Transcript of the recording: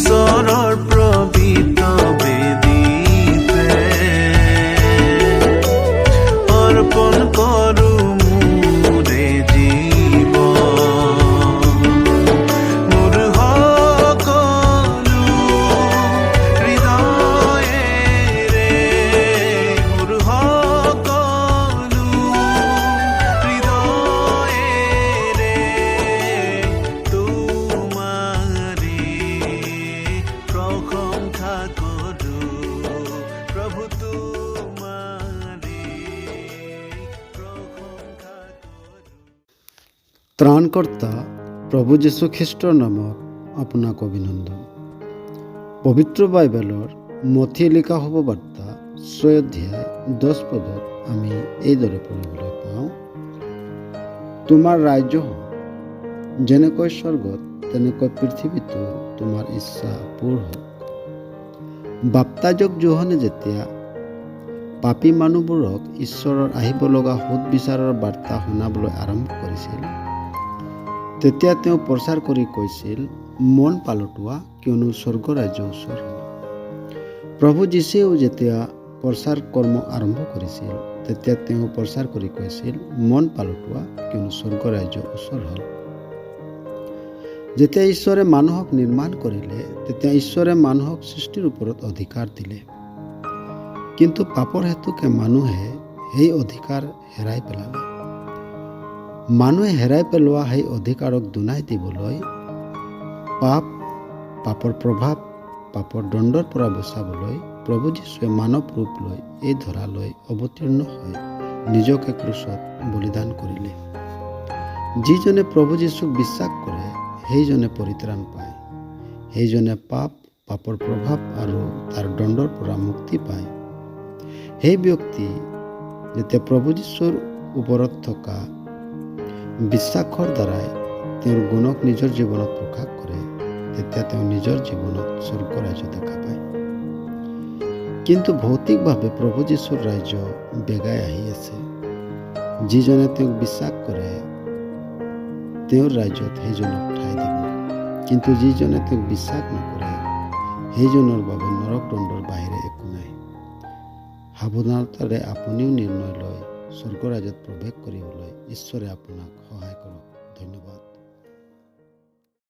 ঈশ্বৰৰ প্ৰবিত বেদীতে অৰ্পণ কৰোঁ মোৰে জীৱন, মোৰ সকলো হৃদয়েৰে, মোৰ সকলো হৃদয়েৰে তোমাৰে প্ৰশংসা কৰোঁ, প্ৰভু তোমাৰে প্ৰশংসা কৰোঁ। ত্ৰাণকৰ্তা প্ৰভু যীশু খ্ৰীষ্টৰ নামত আপোনাক অভিনন্দন। পবিত্ৰ বাইবেলৰ মথি লিখা শুভবাৰ্তা 6 অধ্যায় 10 পদত আমি এইদৰে পঢ়িবলৈ পাওঁ, তোমাৰ ৰাজ্য হওক, যেনেকৈ স্বৰ্গত তেনেকৈ পৃথিৱীতো তোমাৰ ইচ্ছা পূৰ হওক। বাপ্তাজক যোহনে যেতিয়া পাপী মানুহবোৰক ঈশ্বৰৰ আহিব লগা সুদবিচাৰৰ বাৰ্তা শুনাবলৈ আৰম্ভ কৰিছিল, তেতিয়া তেওঁ প্ৰচাৰ কৰি কৈছিল, মন পালটোৱা, কিয়নো স্বৰ্গ ৰাজ্য ওচৰ হ'ল। প্ৰভু যীশুৱেও যেতিয়া প্ৰচাৰ কৰ্ম আৰম্ভ কৰিছিল, তেতিয়া তেওঁ প্ৰচাৰ কৰি কৈছিল, মন পালটোৱা, কিয়নো স্বৰ্গ ৰাজ্য ওচৰ হ'ল। যেতিয়া ঈশ্বৰে মানুহক নিৰ্মাণ কৰিলে, তেতিয়া ঈশ্বৰে মানুহক সৃষ্টিৰ ওপৰত অধিকাৰ দিলে। কিন্তু পাপৰ হেতুকে মানুহে সেই অধিকাৰ হেৰাই পেলালে। মানুহে হেৰাই পেলোৱা সেই অধিকাৰক দুনাই দিবলৈ পাপৰ প্ৰভাৱ, পাপৰ দণ্ডৰ পৰা বচাবলৈ প্ৰভু যীশুৱে মানৱ ৰূপ লৈ এই ধৰালৈ অৱতীৰ্ণ হৈ নিজকে ক্ৰুচত বলিদান কৰিলে। যিজনে প্ৰভু যীশুক বিশ্বাস কৰে সেইজনে পৰিত্ৰাণ পায়, সেইজনে পাপৰ প্ৰভাৱ আৰু তাৰ দণ্ডৰ পৰা মুক্তি পায়। সেই ব্যক্তি যেতিয়া প্ৰভু যীশুৰ ওপৰত থকা বিশ্বাসৰ দ্বাৰাই তেওঁৰ গুণক নিজৰ জীৱনত প্ৰকাশ কৰে, তেতিয়া তেওঁ নিজৰ জীৱনত স্বৰ্গ ৰাজ্য দেখা পায়। কিন্তু ভৌতিকভাৱে প্ৰভু যীশুৰ ৰাজ্য বেগাই আহি আছে। যিজনে তেওঁক বিশ্বাস কৰে তেওঁৰ ৰাজ্যত সেইজনক ঠাই দিব, কিন্তু যিজনে তেওঁক বিশ্বাস নকৰে সেইজনৰ বাবে নৰক দণ্ডৰ বাহিৰে একো নাই। সাৱধানতাৰে আপুনিও নিৰ্ণয় লৈ স্বৰ্গ ৰাজ্যত প্ৰৱেশ কৰিবলৈ ঈশ্বৰে আপোনাক সহায় কৰক। ধন্যবাদ।